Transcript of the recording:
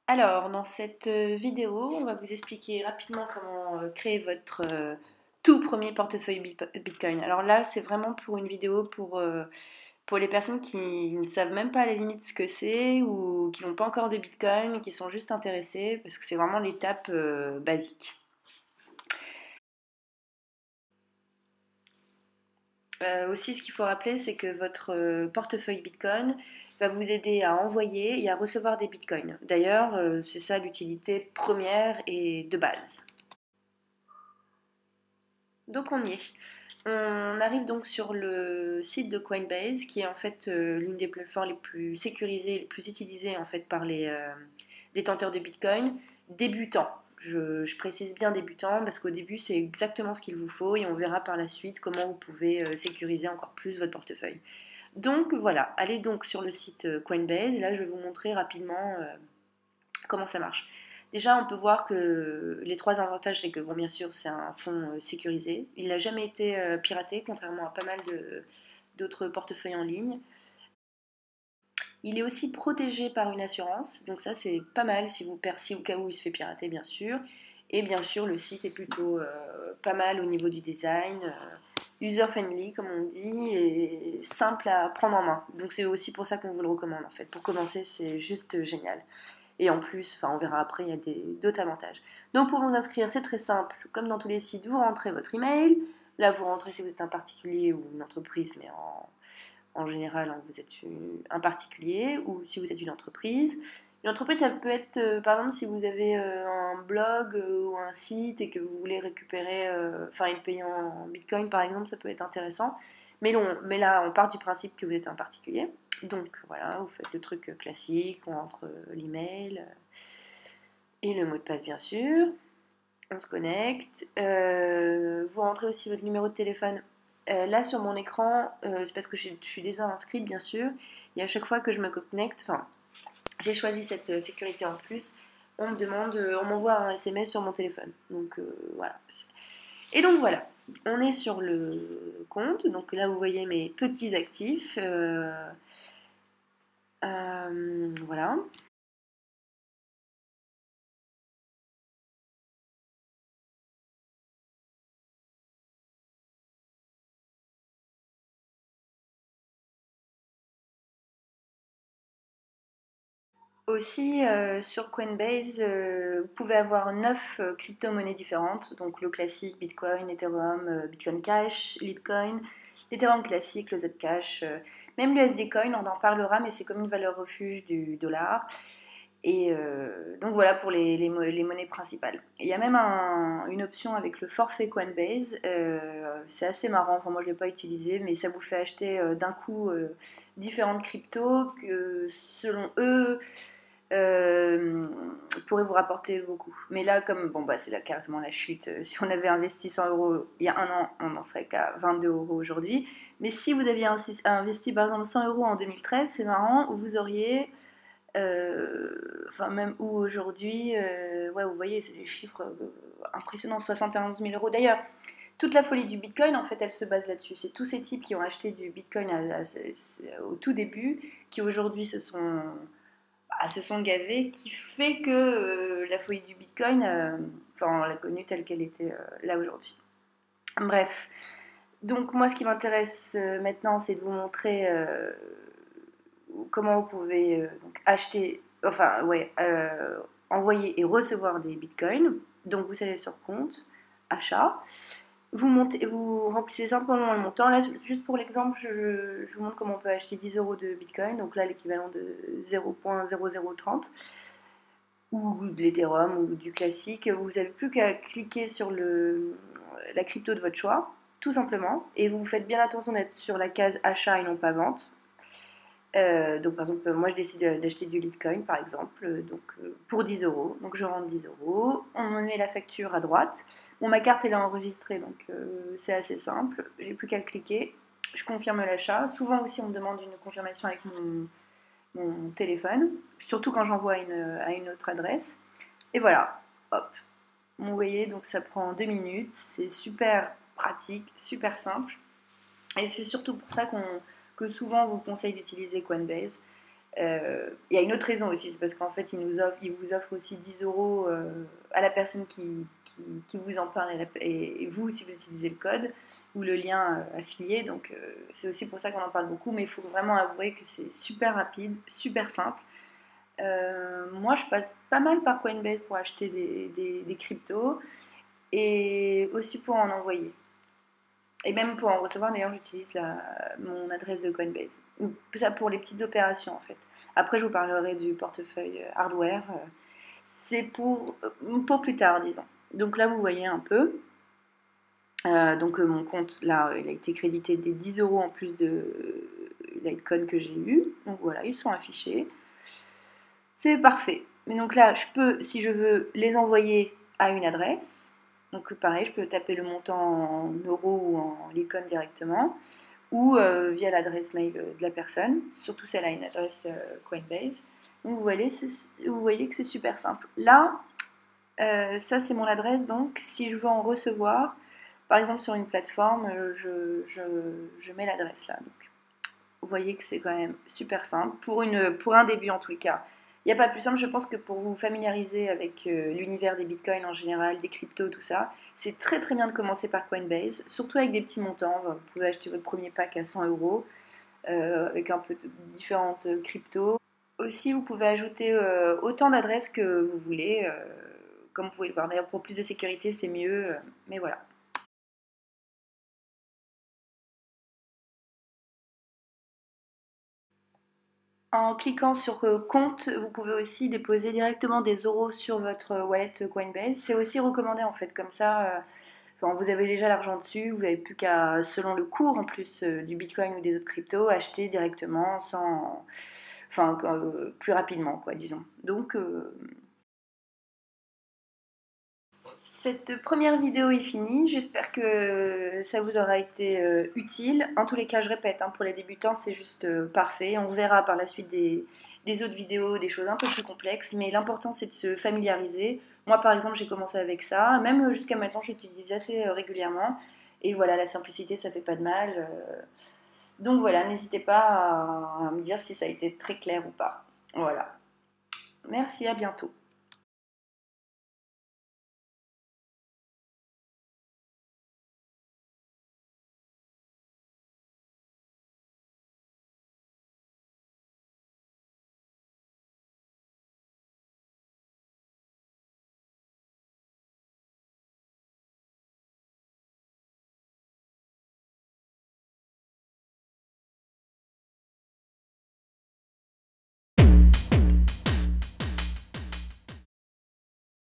Alors, dans cette vidéo, on va vous expliquer rapidement comment créer votre tout premier portefeuille Bitcoin. Alors là, c'est vraiment pour une vidéo pour les personnes qui ne savent même pas à la limite ce que c'est ou qui n'ont pas encore de Bitcoin mais qui sont juste intéressés parce que c'est vraiment l'étape basique. Aussi, ce qu'il faut rappeler, c'est que votre portefeuille Bitcoin va vous aider à envoyer et à recevoir des Bitcoins. D'ailleurs, c'est ça l'utilité première et de base. Donc on y est. On arrive donc sur le site de Coinbase, qui est en fait l'une des plateformes les plus sécurisées et les plus utilisées en fait par les détenteurs de Bitcoin débutants. Je précise bien débutants parce qu'au début c'est exactement ce qu'il vous faut et on verra par la suite comment vous pouvez sécuriser encore plus votre portefeuille. Donc voilà, allez donc sur le site Coinbase et là je vais vous montrer rapidement comment ça marche. Déjà, on peut voir que les trois avantages, c'est que, bon, bien sûr, c'est un fonds sécurisé. Il n'a jamais été piraté, contrairement à pas mal d'autres portefeuilles en ligne. Il est aussi protégé par une assurance, donc ça, c'est pas mal si au cas où il se fait pirater, bien sûr. Et bien sûr, le site est plutôt pas mal au niveau du design, user-friendly, comme on dit, et simple à prendre en main. Donc c'est aussi pour ça qu'on vous le recommande, en fait. Pour commencer, c'est juste génial. Et en plus, enfin on verra après, il y a d'autres avantages. Donc pour vous inscrire, c'est très simple. Comme dans tous les sites, vous rentrez votre email. Là, vous rentrez si vous êtes un particulier ou une entreprise, mais en général, hein, vous êtes un particulier ou si vous êtes une entreprise. Une entreprise, ça peut être, par exemple, si vous avez un blog ou un site et que vous voulez récupérer, enfin, être payé en bitcoin, par exemple, ça peut être intéressant. Mais là, on part du principe que vous êtes un particulier. Donc voilà, vous faites le truc classique, on entre l'email et le mot de passe, bien sûr. On se connecte. Vous rentrez aussi votre numéro de téléphone. Là, sur mon écran, c'est parce que je suis déjà inscrite, bien sûr. Et à chaque fois que je me connecte, enfin, j'ai choisi cette sécurité en plus, on me demande, on m'envoie un SMS sur mon téléphone. Donc voilà. Et donc voilà, on est sur le compte. Donc là, vous voyez mes petits actifs. Voilà. Aussi, sur Coinbase, vous pouvez avoir 9 crypto-monnaies différentes, donc le classique, Bitcoin, Ethereum, Bitcoin Cash, Litecoin, l'Ethereum classique, le Zcash, même le SD Coin, on en parlera, mais c'est comme une valeur refuge du dollar. Et donc voilà pour les monnaies principales. Il y a même une option avec le forfait Coinbase, c'est assez marrant, enfin moi je ne l'ai pas utilisé, mais ça vous fait acheter d'un coup différentes cryptos que selon eux euh, pourrait vous rapporter beaucoup. Mais là, comme bon, bah, c'est là carrément la chute. Si on avait investi 100 euros il y a un an, on n'en serait qu'à 22 euros aujourd'hui. Mais si vous aviez investi par exemple 100 euros en 2013, c'est marrant, vous auriez. Enfin, même où aujourd'hui, ouais, vous voyez, c'est des chiffres impressionnants, 71 000 euros. D'ailleurs, toute la folie du Bitcoin, en fait, elle se base là-dessus. C'est tous ces types qui ont acheté du Bitcoin au tout début, qui aujourd'hui se sont gavés, qui fait que la folie du Bitcoin, enfin, on l'a connue telle qu'elle était là aujourd'hui. Bref, donc moi, ce qui m'intéresse maintenant, c'est de vous montrer comment vous pouvez donc acheter, enfin, ouais, envoyer et recevoir des Bitcoins. Donc vous allez sur compte, achat. Vous remplissez simplement le montant. Là, juste pour l'exemple, je vous montre comment on peut acheter 10 euros de Bitcoin. Donc là, l'équivalent de 0,0030 ou de l'Ethereum ou du classique. Vous n'avez plus qu'à cliquer sur la crypto de votre choix, tout simplement. Et vous faites bien attention d'être sur la case achat et non pas vente. Donc par exemple, moi je décide d'acheter du Litecoin par exemple, donc pour 10 euros. Donc je rentre 10 euros, on me met la facture à droite. Bon, ma carte elle est enregistrée donc c'est assez simple. J'ai plus qu'à cliquer, je confirme l'achat. Souvent aussi on me demande une confirmation avec mon téléphone, surtout quand j'envoie à une autre adresse. Et voilà, hop. Vous voyez, donc ça prend 2 minutes, c'est super pratique, super simple. Et c'est surtout pour ça que souvent on vous conseille d'utiliser Coinbase. Il y a une autre raison aussi, c'est parce qu'en fait, ils vous offrent aussi 10 euros à la personne qui vous en parle et vous, si vous utilisez le code ou le lien affilié. Donc, c'est aussi pour ça qu'on en parle beaucoup, mais il faut vraiment avouer que c'est super rapide, super simple. Moi, je passe pas mal par Coinbase pour acheter des cryptos et aussi pour en envoyer. Et même pour en recevoir, d'ailleurs, j'utilise mon adresse de Coinbase. Ça pour les petites opérations, en fait. Après, je vous parlerai du portefeuille hardware. C'est pour plus tard, disons. Donc là, vous voyez un peu. Donc mon compte, là, il a été crédité des 10 euros en plus de Litecoin que j'ai eu. Donc voilà, ils sont affichés. C'est parfait. Mais donc là, je peux, si je veux, les envoyer à une adresse. Donc pareil, je peux taper le montant en euros ou en Litecoin directement, ou via l'adresse mail de la personne, surtout si elle a une adresse Coinbase. Donc vous voyez que c'est super simple. Là, ça c'est mon adresse, donc si je veux en recevoir, par exemple sur une plateforme, je mets l'adresse là. Donc, vous voyez que c'est quand même super simple, pour un début en tout cas. Il n'y a pas plus simple, je pense, que pour vous familiariser avec l'univers des bitcoins en général, des cryptos, tout ça. C'est très très bien de commencer par Coinbase, surtout avec des petits montants. Vous pouvez acheter votre premier pack à 100 euros avec un peu de différentes cryptos. Aussi, vous pouvez ajouter autant d'adresses que vous voulez, comme vous pouvez le voir. D'ailleurs, pour plus de sécurité, c'est mieux, mais voilà. En cliquant sur compte, vous pouvez aussi déposer directement des euros sur votre wallet Coinbase. C'est aussi recommandé en fait, comme ça, enfin, vous avez déjà l'argent dessus, vous n'avez plus qu'à, selon le cours en plus du Bitcoin ou des autres cryptos, acheter directement enfin, plus rapidement quoi, disons. Donc, cette première vidéo est finie, j'espère que ça vous aura été utile. En tous les cas, je répète, hein, pour les débutants, c'est juste parfait. On verra par la suite des autres vidéos, des choses un peu plus complexes, mais l'important c'est de se familiariser. Moi, par exemple, j'ai commencé avec ça, même jusqu'à maintenant, j'utilise assez régulièrement. Et voilà, la simplicité, ça fait pas de mal. Donc voilà, n'hésitez pas à me dire si ça a été très clair ou pas. Voilà. Merci, à bientôt.